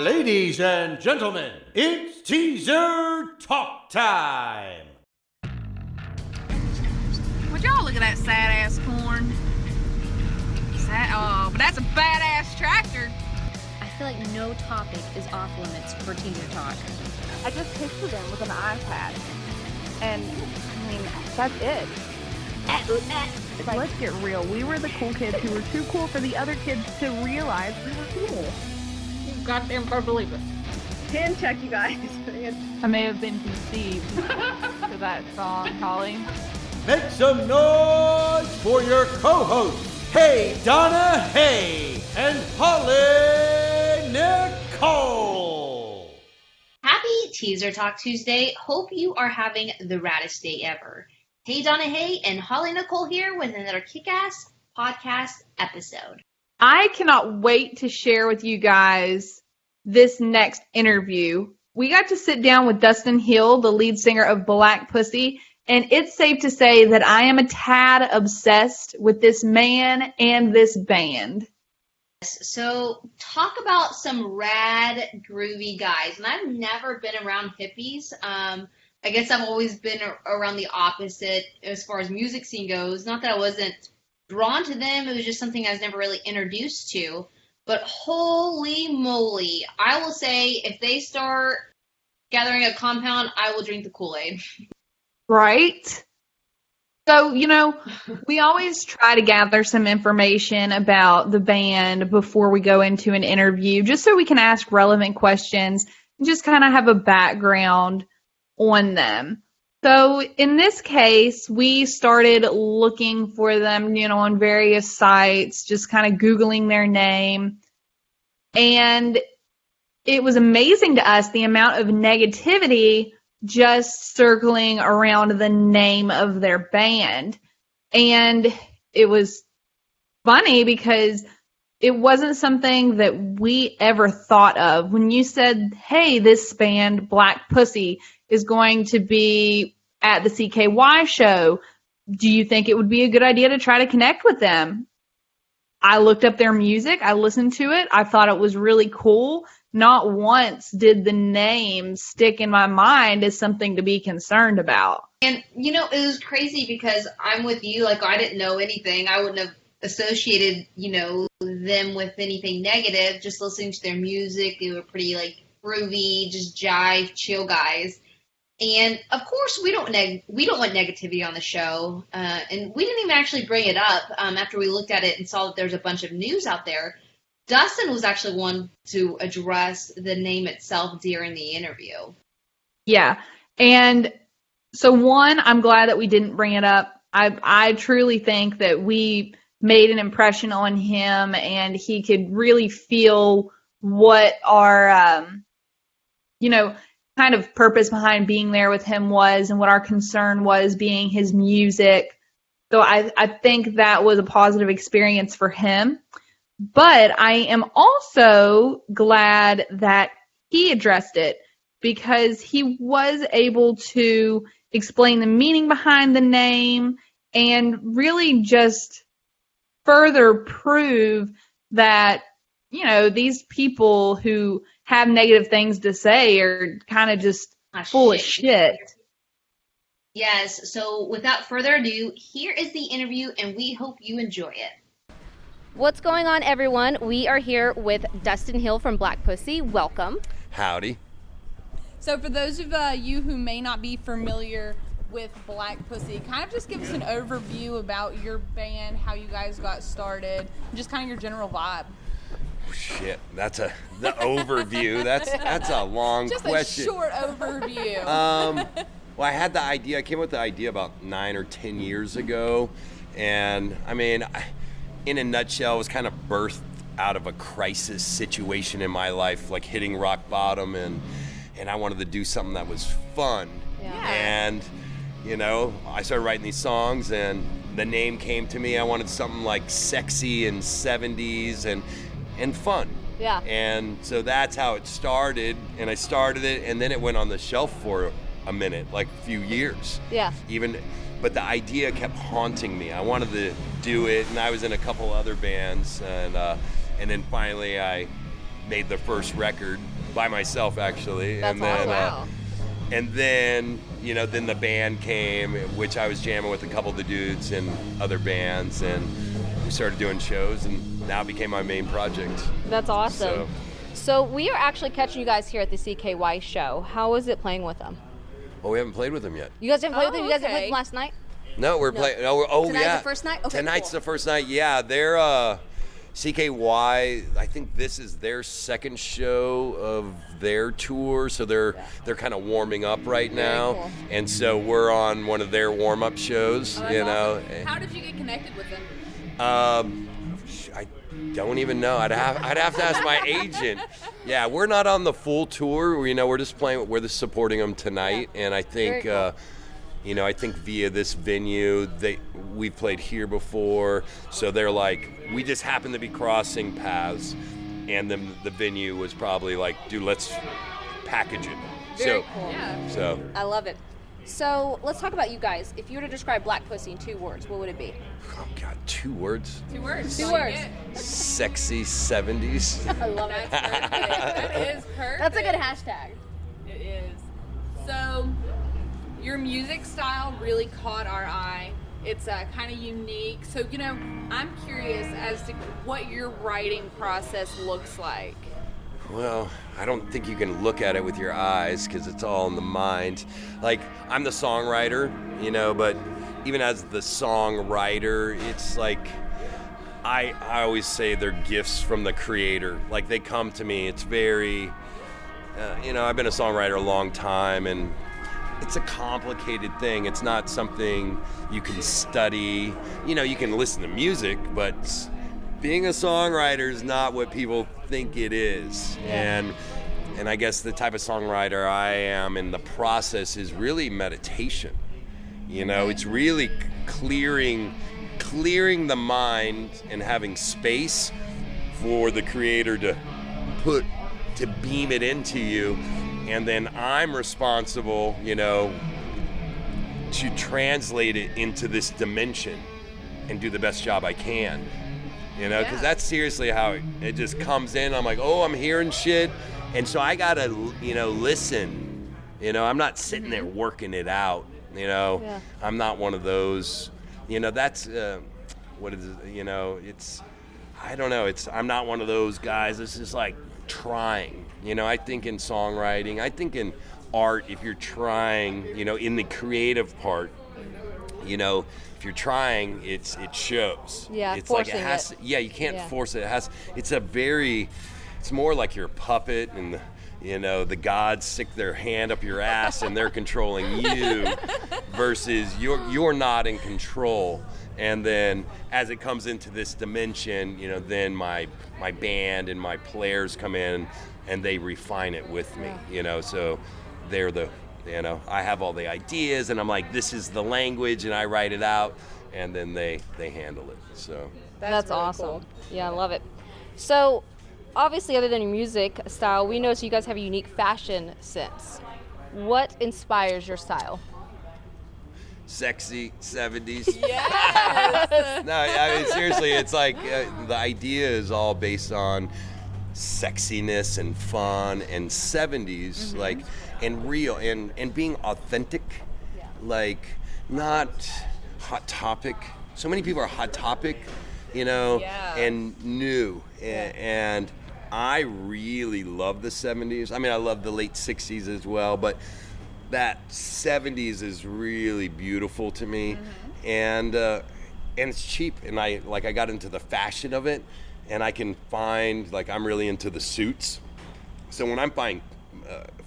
Ladies and gentlemen, it's teaser talk time. Would y'all look at that sad-ass corn? Oh, but that's a badass tractor. I feel like no topic is off limits for teaser talk. I just picture them with an iPad. And, I mean, that's it. Let's get real. We were the cool kids who were too cool for the other kids to realize we were cool. You goddamn better believe it. Hand check, you guys. I may have been conceived to that song, Hollie. Make some noise for your co-hosts, Hey Donna, Hey, and Hollie Nicole. Happy Teaser Talk Tuesday. Hope you are having the raddest day ever. Hey Donna, Hey, and Hollie Nicole here with another kick-ass podcast episode. I cannot wait to share with you guys this next interview. We got to sit down with Dustin Hill, the lead singer of Black Pussy, and it's safe to say that I am a tad obsessed with this man and this band. So talk about some rad, groovy guys. And I've never been around hippies. I guess I've always been around the opposite as far as music scene goes. Not that I wasn't drawn to them. It was just something I was never really introduced to. But holy moly, I will say if they start gathering a compound, I will drink the Kool-Aid. Right? So, we always try to gather some information about the band before we go into an interview, just so we can ask relevant questions and just kind of have a background on them. So in this case, we started looking for them, on various sites, just kind of Googling their name. And it was amazing to us the amount of negativity just circling around the name of their band. And it was funny because it wasn't something that we ever thought of. When you said, hey, this band, Black Pussy, is going to be at the CKY show, do you think it would be a good idea to try to connect with them? I looked up their music. I listened to it. I thought it was really cool. Not once did the name stick in my mind as something to be concerned about. And, it was crazy because I'm with you. Like, I didn't know anything. I wouldn't have associated, them with anything negative. Just listening to their music, they were pretty, groovy, just jive, chill guys. And, of course, we don't want negativity on the show. And we didn't even actually bring it up after we looked at it and saw that there's a bunch of news out there. Dustin was actually one to address the name itself during the interview. Yeah. And so, one, I'm glad that we didn't bring it up. I truly think that we made an impression on him and he could really feel what our, kind of purpose behind being there with him was and what our concern was being his music. So I think that was a positive experience for him. But I am also glad that he addressed it because he was able to explain the meaning behind the name and really just further prove that, these people who have negative things to say are kind of just full of shit. Yes, so without further ado, here is the interview and we hope you enjoy it. What's going on, everyone? We are here with Dustin Hill from Black Pussy. Welcome. Howdy. So for those of you who may not be familiar with Black Pussy, kind of just give us an overview about your band, how you guys got started, and just kind of your general vibe. Shit, the overview. That's a long just question. Just a short overview. Well, I had the idea. I came up with the idea about 9 or 10 years ago, and in a nutshell, it was kind of birthed out of a crisis situation in my life, like hitting rock bottom, and I wanted to do something that was fun. Yeah. And I started writing these songs, and the name came to me. I wanted something like sexy and 70s and fun. Yeah. And so that's how it started, and I started it, and then it went on the shelf for a minute, like a few years. Yeah. But the idea kept haunting me. I wanted to do it, and I was in a couple other bands, and then finally I made the first record, by myself actually. That's and then, awesome. And then, then the band came, which I was jamming with a couple of the dudes in other bands, and we started doing shows, and now it became my main project. That's awesome. So we are actually catching you guys here at the CKY show. How is it playing with them? Well, we haven't played with them yet. You guys didn't play with them? You guys didn't play okay. them last night? No, we're playing. Tonight's the first night? Okay, Tonight's cool. the first night. Yeah, they're CKY. I think this is their second show of their tour, so they're kind of warming up right now, cool. and so we're on one of their warm-up shows. Oh, that's awesome. How did you get connected with them? I don't even know. I'd have to ask my agent. Yeah, we're not on the full tour. We're just playing. We're just supporting them tonight, and I think. Very cool. I think via this venue, we've played here before, so they're like, we just happen to be crossing paths, and then the venue was probably like, dude, let's package it. Very cool. Yeah. So I love it. So let's talk about you guys. If you were to describe Black Pussy in 2 words, what would it be? oh god, 2 words. 2 words. Two All you words. get. Sexy 70s. I love it. That's perfect. That is perfect. That's a good hashtag. It is. So, your music style really caught our eye. It's kind of unique. So, I'm curious as to what your writing process looks like. Well, I don't think you can look at it with your eyes because it's all in the mind. Like, I'm the songwriter, but even as the songwriter, it's like, I always say they're gifts from the creator. Like, they come to me. It's very, I've been a songwriter a long time, and it's a complicated thing. It's not something you can study. You can listen to music, but being a songwriter is not what people think it is. And I guess the type of songwriter I am in the process is really meditation. It's really clearing the mind and having space for the creator to beam it into you. And then I'm responsible, to translate it into this dimension and do the best job I can. Because that's seriously how it just comes in. I'm like, oh, I'm hearing shit. And so I gotta, listen. I'm not sitting there working it out. I'm not one of those, that's, what is it, it's, I don't know. I'm not one of those guys that's just like trying. I think in songwriting, I think in art, if you're trying, in the creative part, if you're trying, it shows. Yeah, it's like forcing it has. it. You can't force it. It's more like you're a puppet, and the gods stick their hand up your ass and they're controlling you, versus you're not in control. And then as it comes into this dimension, then my band and my players come in and they refine it with me. So they're the. I have all the ideas, and I'm like, this is the language, and I write it out, and then they handle it. So That's really awesome. cool. Yeah, I love it. So, obviously, other than your music style, we notice you guys have a unique fashion sense. What inspires your style? sexy 70s. Yes. No, I mean, seriously, it's like the idea is all based on sexiness and fun and 70s, like, and real and being authentic, like, not Hot Topic. So many people are Hot Topic, and new. And I really love the 70s. I mean, I love the late 60s as well, but that 70s is really beautiful to me. And it's cheap, and I got into the fashion of it, and I can find, like, I'm really into the suits. So when I'm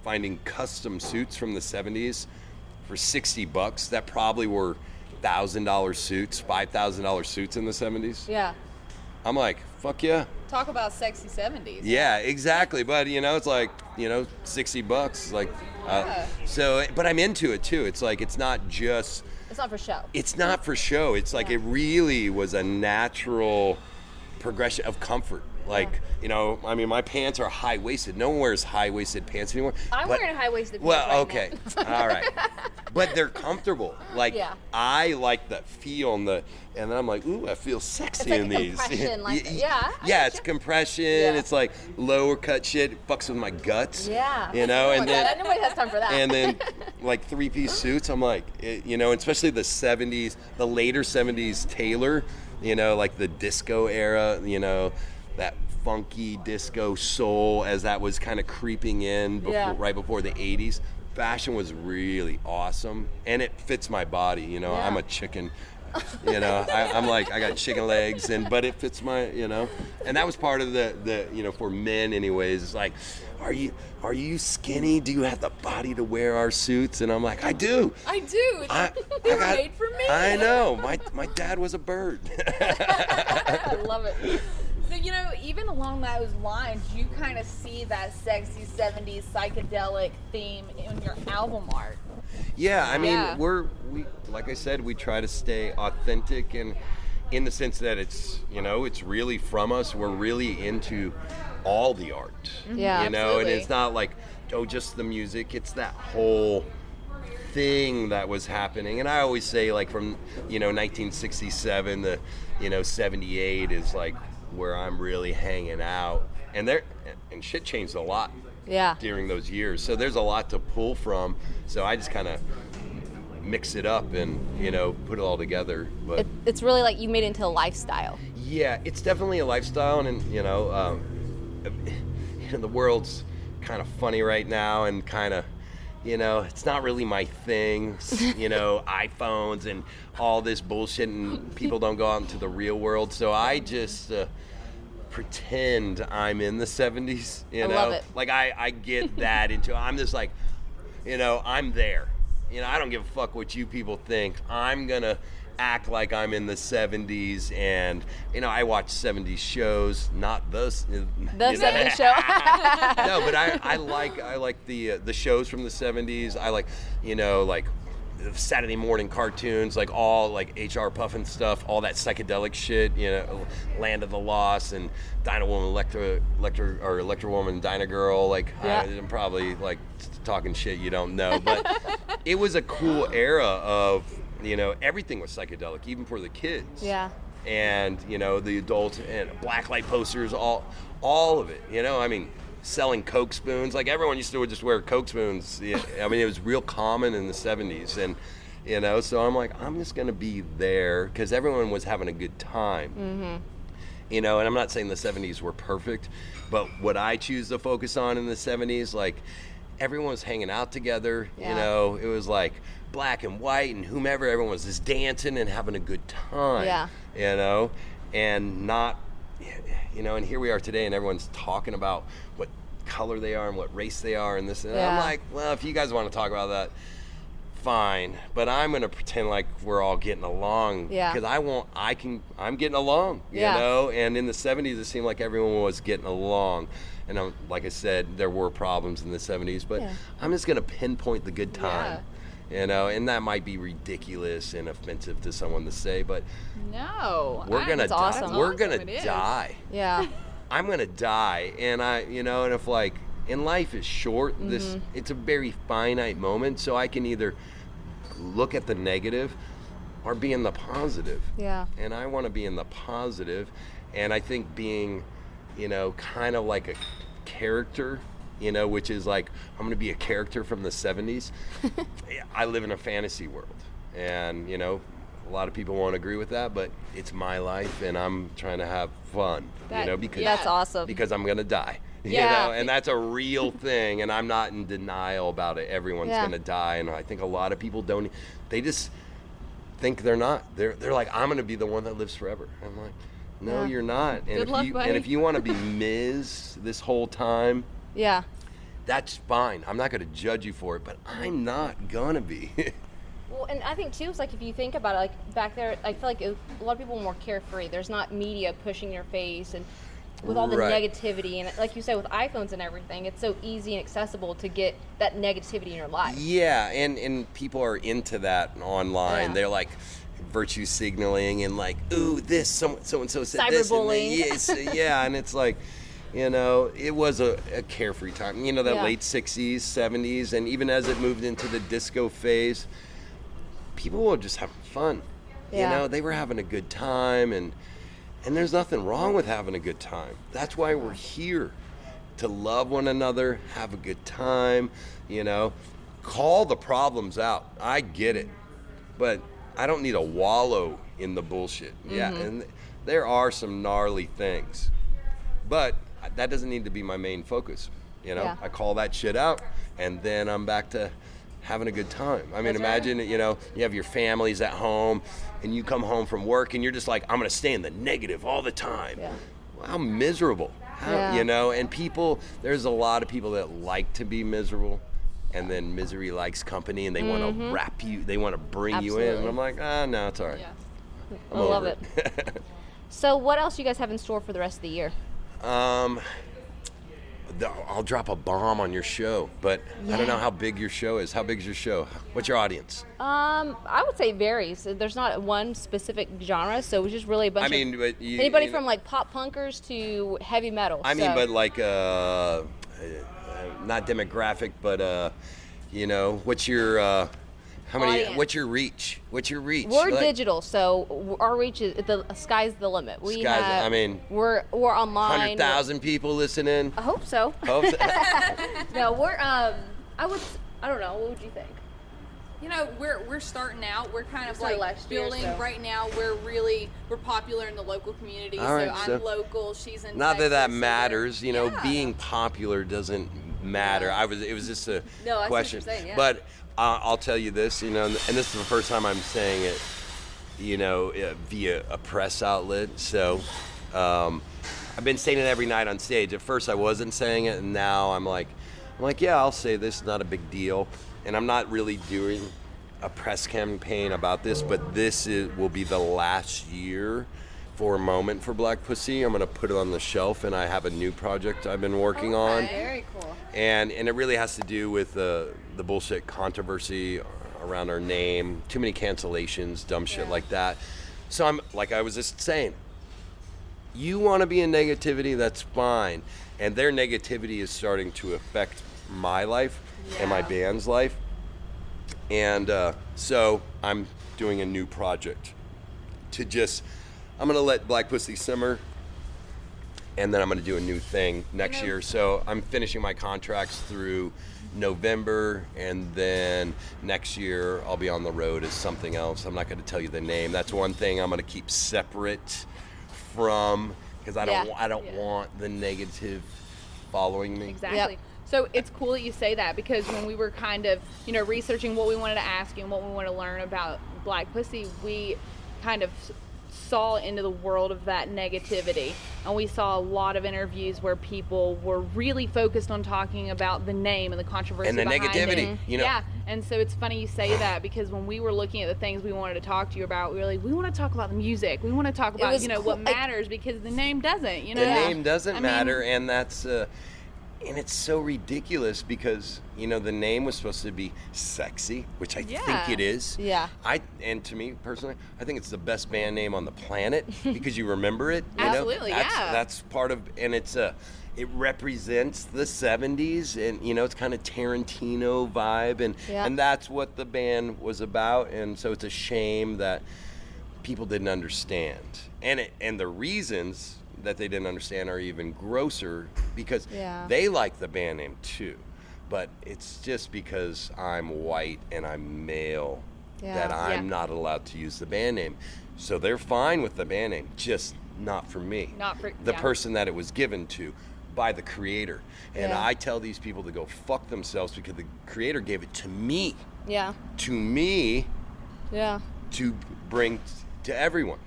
finding custom suits from the 70s for $60, that probably were $1,000 suits, $5,000 suits in the 70s. Yeah. I'm like, fuck yeah. Talk about sexy 70s. Yeah, exactly. But it's like, $60. Like, so, but I'm into it too. It's like, it's not just. It's not for show. It's not for show. It's like, it really was a natural progression of comfort. Like, you know, I mean, my pants are high-waisted. No one wears high-waisted pants anymore. I'm wearing high-waisted pants Well, right okay. All right. But they're comfortable. Like, Yeah. I like the feel and then I'm like, ooh, I feel sexy It's like in a these. compression, like, yeah. Yeah, it's compression. Yeah. It's like lower cut shit. It fucks with my guts. Yeah. You know, Oh and my then God, nobody has time for that. and then like 3-piece suits. I'm like, you know, especially the 70s, the later 70s Taylor, you know, like the disco era, you know, that funky disco soul as that was kind of creeping in right before the 80s. Fashion was really awesome, and it fits my body. You know, I'm a chicken. You know, I'm like, I got chicken legs, but it fits my, you know, and that was part of the you know, for men anyways. It's like, are you skinny? Do you have the body to wear our suits? And I'm like, I do. I do. They were made for me. I know. My dad was a bird. I love it. So, you know, even along those lines, you kind of see that sexy 70s psychedelic theme in your album art. Yeah, I mean, Yeah. we like I said, we try to stay authentic, and in the sense that it's, you know, it's really from us. We're really into all the art. Yeah, you know, absolutely. and it's not like, oh, just the music. It's that whole thing that was happening. And I always say, like, from, you know, 1967 to, you know, 78 is like where I'm really hanging out, and shit changed a lot during those years, so there's a lot to pull from. So I just kind of mix it up and, you know, put it all together. But It's really like you made it into a lifestyle. yeah, it's definitely a lifestyle, and you know, the world's kind of funny right now, and kind of, you know, it's not really my thing. You know, iPhones and all this bullshit, and people don't go out into the real world. So I just pretend I'm in the 70s. You know, love it. like I get that into. I'm just like, you know, I'm there. You know, I don't give a fuck what you people think. I'm gonna act like I'm in the 70s, and you know, I watch 70s shows, not those. The 70s show. No, but I like the shows from the 70s. I like, you know, like Saturday morning cartoons, like all like H.R. Puffin stuff, all that psychedelic shit, you know, Land of the Lost and Dyna Woman, Electra Woman, Dyna Girl. Like, I'm probably like talking shit you don't know, but it was a cool era of, you know, everything was psychedelic, even for the kids. Yeah. And, you know, the adults, and blacklight posters, all of it, you know, I mean, selling Coke spoons, like everyone used to just wear Coke spoons. Yeah, I mean, it was real common in the 70s, and, you know, so I'm like, I'm just going to be there, because everyone was having a good time. Mm-hmm. You know, and I'm not saying the 70s were perfect, but what I choose to focus on in the 70s, like, everyone was hanging out together, you know, it was like black and white and whomever, everyone was just dancing and having a good time, you know, and not, you know, and here we are today, and everyone's talking about what color they are and what race they are and this, and I'm like, well, if you guys want to talk about that, fine, but I'm going to pretend like we're all getting along, because I'm getting along, you know, and in the 70s it seemed like everyone was getting along, and like I said, there were problems in the 70s, but I'm just going to pinpoint the good time, you know, and that might be ridiculous and offensive to someone to say, but no, we're going to die. awesome. We're going to It is. die. Yeah. I'm going to die, and you know, and if like, and life is short, it's a very finite moment, so I can either look at the negative or be in the positive. Yeah. And I want to be in the positive, and I think being, you know, kind of like a character, you know, which is like, I'm going to be a character from the 70s. I live in a fantasy world, and, you know, a lot of people won't agree with that, but it's my life, and I'm trying to have fun, you know, because That's awesome. because I'm going to die. You Yeah. know, and that's a real thing, and I'm not in denial about it. Everyone's going to die, and I think a lot of people don't. They just think they're not. They're like, I'm going to be the one that lives forever. I'm like, no, you're not. And Good luck, buddy. and if you want to be Ms. this whole time, that's fine. I'm not going to judge you for it, but I'm not going to be. Well, and I think too, it's like if you think about it, like back there, I feel like a lot of people are more carefree. There's not media pushing your face, and with all the negativity, and like you said, with iPhones and everything, it's so easy and accessible to get that negativity in your life. Yeah, and people are into that online. Yeah. They're like, virtue signaling and like, ooh, this so and so said this. Cyberbullying. Yes, yeah, and it's like, you know, it was a carefree time. You know, that late 60s, 70s, and even as it moved into the disco phase, people were just having fun. You know, they were having a good time, and there's nothing wrong with having a good time. That's why we're here, to love one another, have a good time, you know. Call the problems out. I get it. But I don't need to wallow in the bullshit. Yeah, and there are some gnarly things. But that doesn't need to be my main focus. You know, I call that shit out, and then I'm back to having a good time. I mean, imagine, you know, you have your families at home, and you come home from work, and you're just like, I'm going to stay in the negative all the time. Yeah. Well, how miserable. You know, and there's a lot of people that like to be miserable, and then misery likes company, and they want to wrap you, they want to bring you in. And I'm like, no, it's all right. Yeah. I love it. So what else you guys have in store for the rest of the year? I'll drop a bomb on your show, but I don't know how big your show is. How big is your show? What's your audience? I would say it varies. There's not one specific genre, so it's just really a bunch of anybody from like pop punkers to heavy metal. I mean, but like not demographic, but you know, what's your Audience. What's your reach? We're digital, so our reach is the sky's the limit. We're online. 100,000 people listening. I hope so. No, we're I don't know. What would you think? You know, we're starting out. We're kind of like last year, building right now. We're popular in the local community. All right, so I'm local. She's in not Texas, that so matters. You know, being popular doesn't matter. It was just a question. I see what you're saying, But I'll tell you this, you know, and this is the first time I'm saying it, you know, via a press outlet. So I've been saying it every night on stage. At first I wasn't saying it, and now I'm like, yeah, I'll say this. It's not a big deal. And I'm not really doing a press campaign about this, but will be the last year for a moment for Black Pussy. I'm going to put it on the shelf, and I have a new project I've been working on. Very cool. And it really has to do with the bullshit controversy around our name, too many cancellations, dumb shit like that. So I'm, like I was just saying, you want to be in negativity, that's fine. And their negativity is starting to affect my life and my band's life. And so I'm doing a new project I'm going to let Black Pussy simmer, and then I'm going to do a new thing next year. So I'm finishing my contracts through November, and then next year I'll be on the road as something else. I'm not going to tell you the name. That's one thing I'm going to keep separate from, because I don't want the negative following me. Exactly. Yep. So it's cool that you say that, because when we were kind of, you know, researching what we wanted to ask you and what we want to learn about Black Pussy, we kind of saw into the world of that negativity, and we saw a lot of interviews where people were really focused on talking about the name and the controversy and the behind negativity, it. you know. Yeah, and so it's funny you say that, because when we were looking at the things we wanted to talk to you about, we were like, we want to talk about the music, we want to talk about, you know, what matters, because the name doesn't, you know. The name doesn't matter, and that's and it's so ridiculous, because, you know, the name was supposed to be sexy, which I think it is. Yeah. And to me personally, I think it's the best band name on the planet, because you remember it. You Absolutely, know? That's part of, and it represents the 70s, and, you know, it's kind of Tarantino vibe, and that's what the band was about. And so it's a shame that people didn't understand, and the reasons that they didn't understand are even grosser, because they like the band name too, but it's just because I'm white and I'm male that I'm not allowed to use the band name. So they're fine with the band name, just not for me. Not for the person that it was given to by the creator. And I tell these people to go fuck themselves, because the creator gave it to me. Yeah. To me. Yeah. To bring to everyone.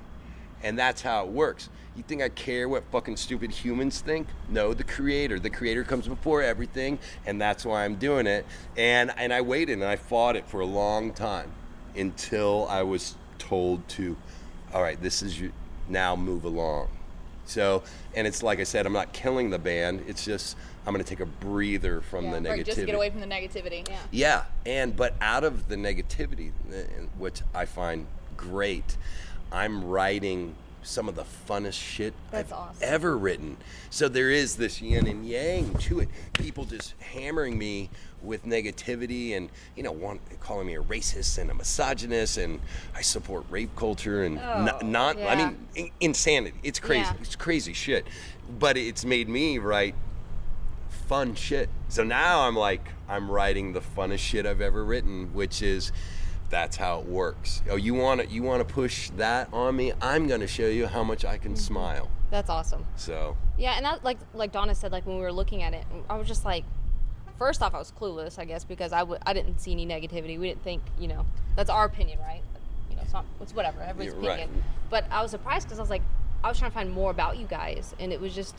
And that's how it works. You think I care what fucking stupid humans think? No, the creator. The creator comes before everything, and that's why I'm doing it. And I waited, and I fought it for a long time, until I was told to, all right, this is your, now move along. So, and it's like I said, I'm not killing the band. It's just, I'm going to take a breather from the negativity. Right, just get away from the negativity. Yeah, but out of the negativity, which I find great. I'm writing some of the funnest shit That's I've awesome. ever written. So there is this yin and yang to it. People just hammering me with negativity and, calling me a racist and a misogynist, and I support rape culture and insanity. It's crazy. Yeah. It's crazy shit. But it's made me write fun shit. So now I'm writing the funnest shit I've ever written, which is, that's how it works. Oh, you want to push that on me? I'm going to show you how much I can smile. That's awesome. So Yeah, and that like Donna said, like when we were looking at it, I was just like, first off, I was clueless, I guess, because I didn't see any negativity. We didn't think, that's our opinion, right? It's whatever, everybody's opinion. Right. But I was surprised because I was trying to find more about you guys, and it was just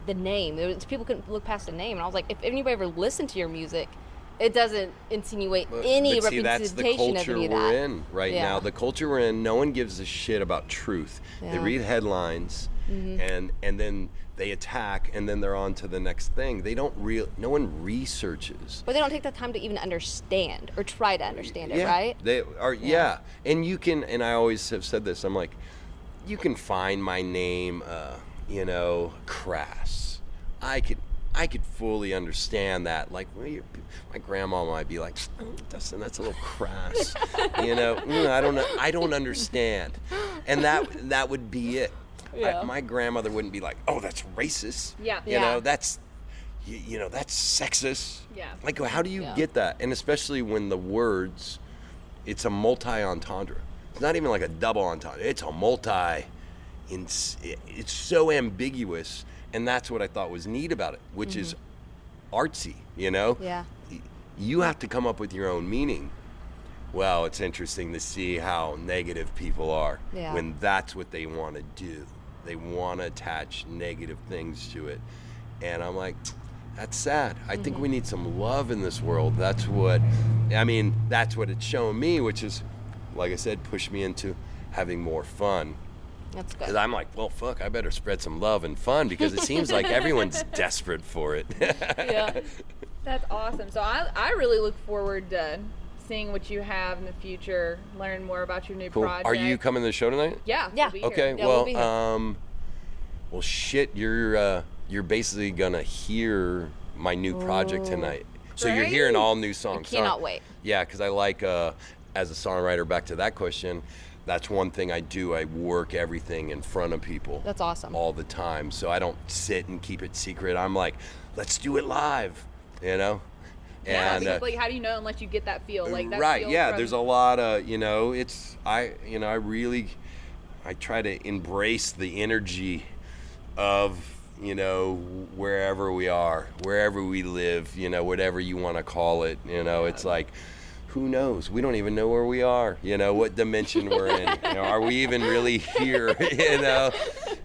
the name. People couldn't look past the name, and I was like, if anybody ever listened to your music, it doesn't insinuate any but see, that's the representation of culture any of we're that. in right Yeah. now. The culture we're in, no one gives a shit about truth. They Yeah. read headlines and then they attack, and then they're on to the next thing. They don't no one researches. But they don't take the time to even understand or try to understand it, right? They are, yeah. And you can, and I always have said this, I'm like, you can find my name, crass. I could fully understand that. Like, my grandma might be like, Dustin, that's a little crass. I don't understand. And that would be it. Yeah. My grandmother wouldn't be like, oh, that's racist. Yeah. That's sexist. Yeah. Like, how do you get that? And especially when the words, it's a multi-entendre. It's not even like a double entendre. It's a it's so ambiguous. And that's what I thought was neat about it, which is artsy, Yeah. You have to come up with your own meaning. Well, it's interesting to see how negative people are when that's what they want to do. They want to attach negative things to it. And I'm like, that's sad. I think we need some love in this world. That's what it's showing me, which is, like I said, push me into having more fun. That's good. Because I'm like, well, fuck, I better spread some love and fun, because it seems like everyone's desperate for it. Yeah. That's awesome. So I really look forward to seeing what you have in the future, learn more about your new Cool. project. Are you coming to the show tonight? Yeah. Yeah. We'll be here. Okay. Yeah, well, we'll be here. well, shit, you're basically gonna hear my new project tonight. So you're hearing all new songs. I cannot wait. Yeah, because I like, as a songwriter, back to that question, that's one thing I do. I work everything in front of people. That's awesome. All the time. So I don't sit and keep it secret. I'm like, let's do it live, Yeah, And because, like, how do you know unless you get that feel? Like that right, feel yeah. from- There's a lot of, I try to embrace the energy of, wherever we are, wherever we live, whatever you want to call it. It's like, who knows? We don't even know where we are, what dimension we're in. Are we even really here,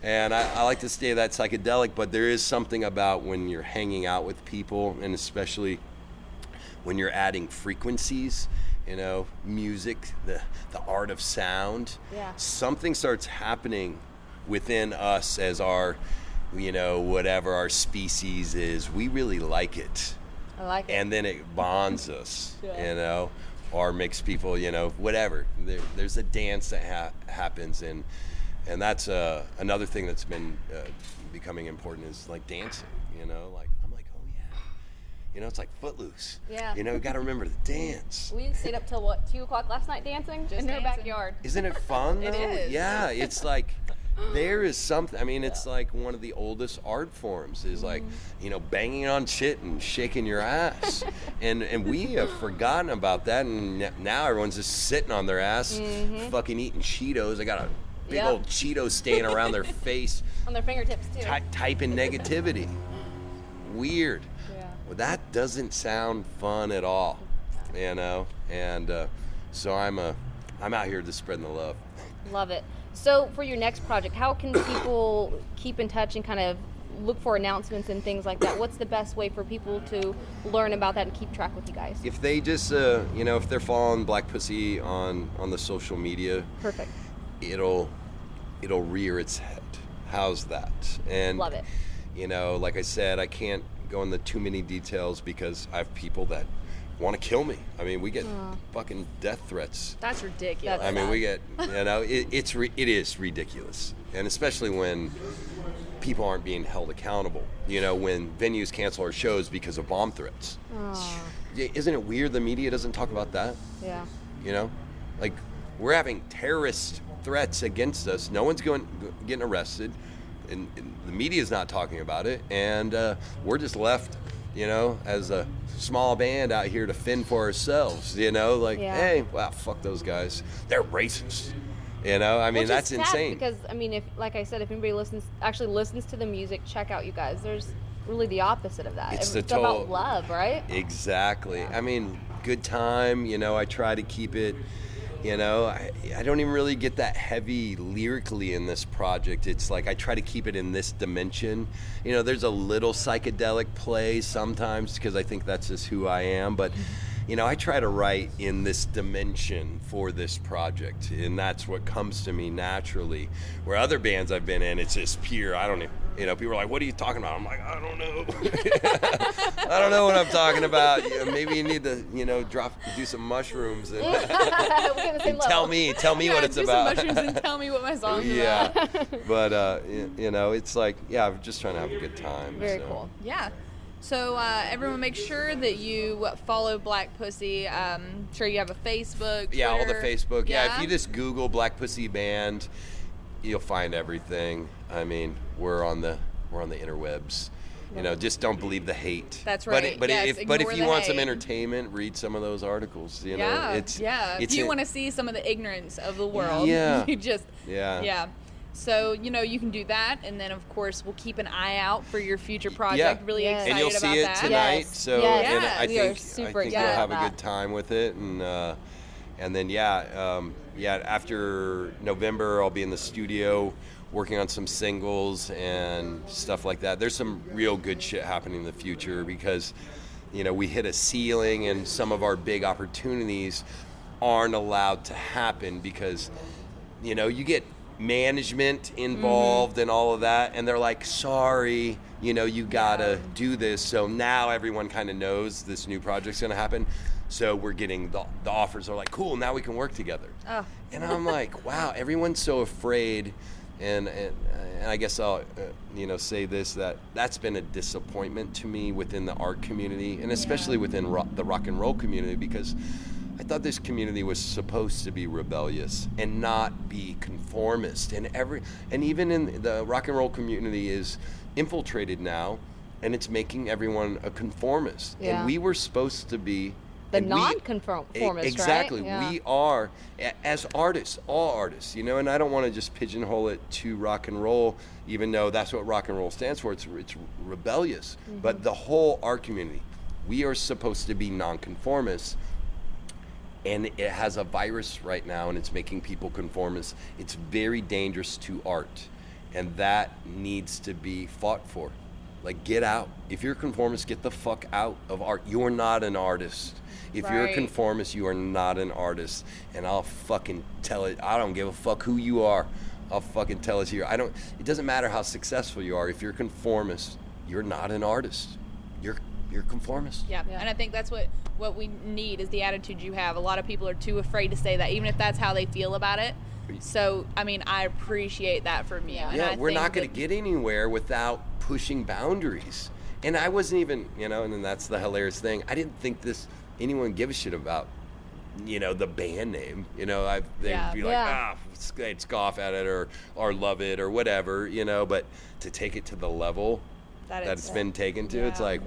And I like to stay that psychedelic, but there is something about when you're hanging out with people, and especially when you're adding frequencies, music, the art of sound, something starts happening within us as our, whatever our species is. We really like it. I like it. And then it bonds us, or makes people, whatever. There's a dance that happens, and that's another thing that's been becoming important is like dancing, like I'm like, oh yeah, it's like Footloose. Yeah. You got to remember to dance. We stayed up till 2 o'clock last night dancing in her dancing. backyard. Isn't it fun though? It is. Yeah, it's like there is something. I mean, it's like one of the oldest art forms is like, banging on shit and shaking your ass. and we have forgotten about that, and now everyone's just sitting on their ass, fucking eating Cheetos. I got a big old Cheeto stain around their face, On their fingertips too. typing negativity. Weird. Yeah. Well, that doesn't sound fun at all, and so I'm out here just spreading the love. Love it. So for your next project, how can people keep in touch and kind of look for announcements and things like that? What's the best way for people to learn about that and keep track with you guys? If they just, if they're following Black Pussy on the social media, Perfect. it'll rear its head. How's that? And Love it. Like I said, I can't go into too many details because I have people that want to kill me. I mean, we get fucking death threats. That's ridiculous. I mean, we get, it is ridiculous. And especially when people aren't being held accountable, when venues cancel our shows because of bomb threats. Isn't it weird the media doesn't talk about that? Yeah. Like, we're having terrorist threats against us. No one's getting arrested, and the media's not talking about it, and we're just left, as a small band out here to fend for ourselves, hey, wow, fuck those guys. They're racist. I mean, that's insane. Because, I mean, if anybody actually listens to the music, check out you guys. There's really the opposite of that. It's about love, right? Exactly. Yeah. I mean, good time, I try to keep it, I don't even really get that heavy lyrically in this project. It's like I try to keep it in this dimension. There's a little psychedelic play sometimes because I think that's just who I am, but I try to write in this dimension for this project, and that's what comes to me naturally. Where other bands I've been in, it's just pure, I don't even, people are like, what are you talking about? I'm like, I don't know. I don't know what I'm talking about. Maybe you need to, do some mushrooms and tell me what it's about. Do some mushrooms and tell me what my song's about. But, it's like, I'm just trying to have a good time. Very cool. Yeah. So everyone make sure that you follow Black Pussy. Sure you have a Facebook, Twitter. Yeah, all the Facebook. Yeah, if you just Google Black Pussy Band, you'll find everything. I mean, we're on the interwebs. Just don't believe the hate. That's right. But yes, if you want some entertainment, read some of those articles. If you want to see some of the ignorance of the world, you just So, you can do that, and then, of course, we'll keep an eye out for your future project. Really excited and you'll about see it that. tonight, Yes. so Yes. and Yeah. I We are think super you'll excited have a about good time with it, and then after November, I'll be in the studio working on some singles and stuff like that. There's some real good shit happening in the future because, we hit a ceiling, and some of our big opportunities aren't allowed to happen because, you get management involved and all of that, and they're like, sorry, you gotta do this. So now everyone kind of knows this new project's gonna happen, so we're getting the offers are like, cool, now we can work together. And I'm like, wow, everyone's so afraid, and I guess I'll say this, that's been a disappointment to me within the art community, and especially within the rock and roll community, because I thought this community was supposed to be rebellious and not be conformist. And even in the rock and roll community is infiltrated now, and it's making everyone a conformist. Yeah. And we were supposed to be non-conformist, exactly. Right? Yeah. We are, as artists, all artists, and I don't want to just pigeonhole it to rock and roll, even though that's what rock and roll stands for. It's rebellious. But the whole art community, we are supposed to be non-conformists. And it has a virus right now, and it's making people conformists. It's very dangerous to art, and that needs to be fought for. Like, get out. If you're a conformist, get the fuck out of art. You're not an artist. If you're a conformist, you are not an artist. And I'll fucking tell it. I don't give a fuck who you are. I'll fucking tell it to you. It doesn't matter how successful you are. If you're a conformist, you're not an artist. You're conformist. Yeah, and I think that's what we need is the attitude you have. A lot of people are too afraid to say that, even if that's how they feel about it. So, I mean, I appreciate that from you. Yeah, we're not going to get anywhere without pushing boundaries. And I wasn't even, and then that's the hilarious thing. I didn't think anyone give a shit about, the band name. They'd be like, they'd scoff at it or love it or whatever, but to take it to the level that it's been taken to, it's like,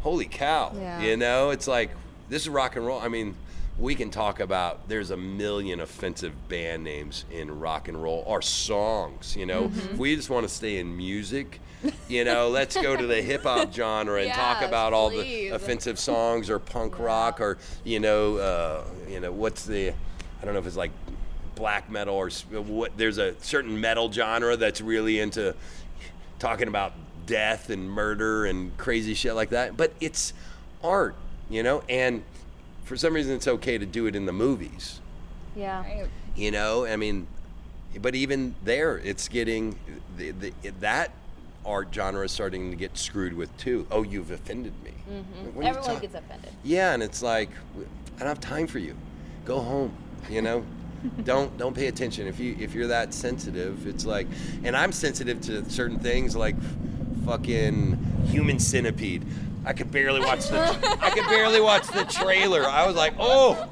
holy cow, it's like, this is rock and roll. I mean, we can talk about, there's a million offensive band names in rock and roll, or songs, If we just want to stay in music, let's go to the hip hop genre and talk about all the offensive songs, or punk rock, or, what's the, I don't know if it's like black metal or what, there's a certain metal genre that's really into talking about death and murder and crazy shit like that, but it's art, and for some reason it's okay to do it in the movies. I mean, but even there, it's getting that art genre is starting to get screwed with too. Oh, you've offended me. What are you Everyone gets offended. Yeah, and it's like, I don't have time for you. Go home, you know? Don't pay attention. If you're that sensitive, it's like, and I'm sensitive to certain things like fucking Human Centipede. I could barely watch the trailer. I was like, oh.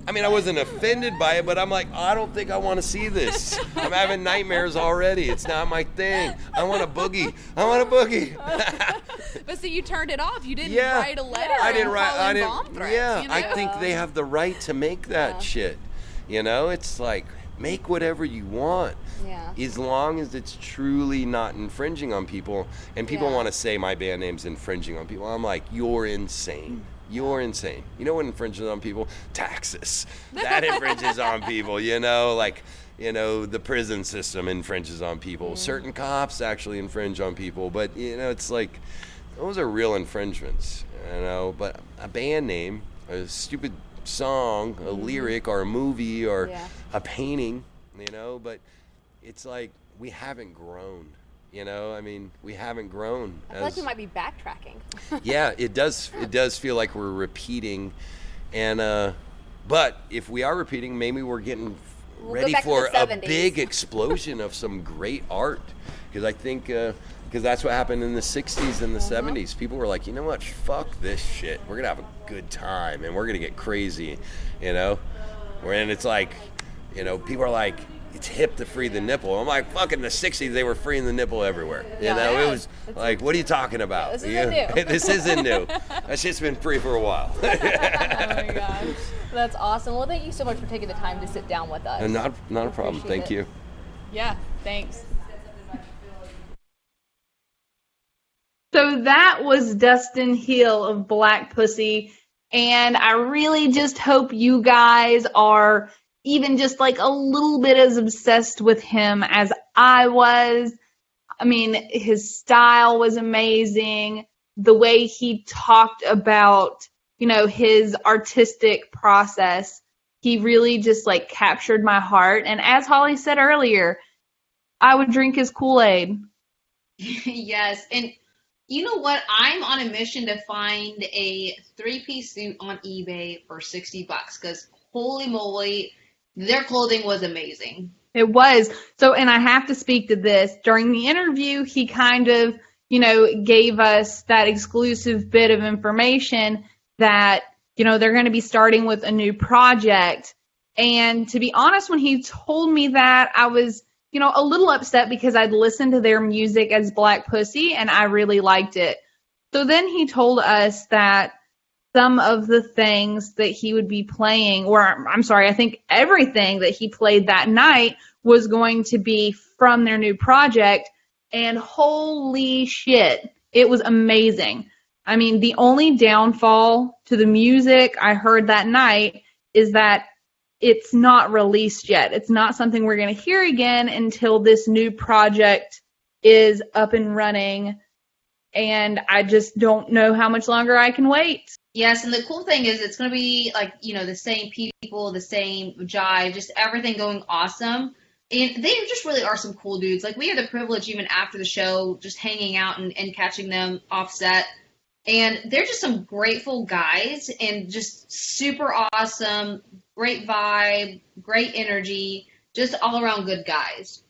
I mean, I wasn't offended by it, but I'm like, I don't think I want to see this. I'm having nightmares already. It's not my thing. I want a boogie. But see, you turned it off. You didn't Yeah. write a letter. I didn't and write. call I in didn't. bomb threats, Yeah, you know? I think they have the right to make that shit. You know, it's like, make whatever you want. Yeah. As long as it's truly not infringing on people. And people Yeah. want to say my band name's infringing on people. I'm like, you're insane. You're insane. You know what infringes on people? Taxes. That infringes on people, you know, like, you know, the prison system infringes on people. Certain cops actually infringe on people, but, you know, it's like, those are real infringements, you know, but a band name, a stupid song, a lyric, or a movie, or a painting, you know, but it's like, we haven't grown. You know, I mean, we haven't grown. I feel like we might be backtracking. Yeah, it does feel like we're repeating, and but if we are repeating, maybe we're getting ready for a big explosion of some great art, because I think because that's what happened in the 60s and the 70s. People were like, you know what, fuck this shit, we're gonna have a good time and we're gonna get crazy, you know, and it's like, you know, people are like, it's hip to free the nipple. I'm like, fuck, in the 60s, they were freeing the nipple everywhere. You know, it was like, what are you talking about? This isn't new. This isn't new. That shit's been free for a while. Oh my gosh. That's awesome. Well, thank you so much for taking the time to sit down with us. And not a problem. Appreciate Thank it. you. Yeah, thanks. So that was Dustin Hill of Black Pussy, and I really just hope you guys are even just like a little bit as obsessed with him as I was. I mean, his style was amazing. The way he talked about, you know, his artistic process, he really just like captured my heart. And as Holly said earlier, I would drink his Kool-Aid. Yes, and you know what? I'm on a mission to find a 3-piece suit on eBay for $60 because holy moly, their clothing was amazing. It was. So, and I have to speak to this. During the interview, he kind of, you know, gave us that exclusive bit of information that, you know, they're going to be starting with a new project. And to be honest, when he told me that, I was, you know, a little upset because I'd listened to their music as Black Pussy and I really liked it. So then he told us that some of the things that he would be playing, or I'm sorry, I think everything that he played that night was going to be from their new project. And holy shit, it was amazing. I mean, the only downfall to the music I heard that night is that it's not released yet. It's not something we're going to hear again until this new project is up and running. And I just don't know how much longer I can wait. Yes, and the cool thing is it's going to be like, you know, the same people, the same jive, just everything going awesome. And they just really are some cool dudes. Like, we had the privilege even after the show just hanging out and catching them off set. And they're just some grateful guys and just super awesome, great vibe, great energy, just all around good guys.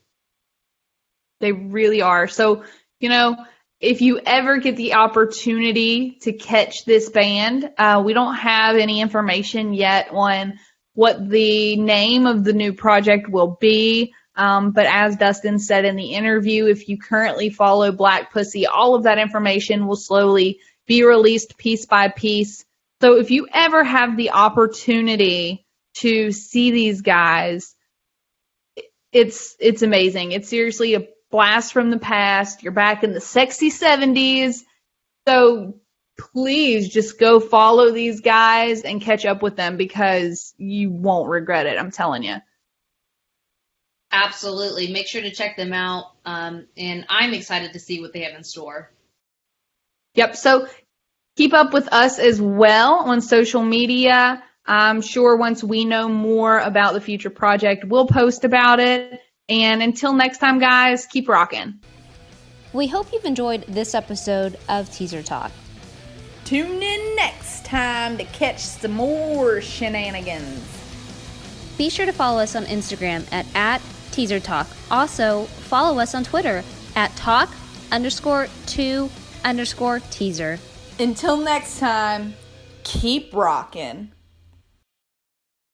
They really are. So, you know, if you ever get the opportunity to catch this band, we don't have any information yet on what the name of the new project will be. But as Dustin said in the interview, if you currently follow Black Pussy, all of that information will slowly be released piece by piece. So if you ever have the opportunity to see these guys, it's amazing. It's seriously a blast from the past. You're back in the sexy 70s. So please just go follow these guys and catch up with them because you won't regret it. I'm telling you. Absolutely. Make sure to check them out. And I'm excited to see what they have in store. Yep. So keep up with us as well on social media. I'm sure once we know more about the future project, we'll post about it. And until next time, guys, keep rocking. We hope you've enjoyed this episode of Teaser Talk. Tune in next time to catch some more shenanigans. Be sure to follow us on Instagram at Teaser Talk. Also, follow us on Twitter at talk_2_teaser. Until next time, keep rocking.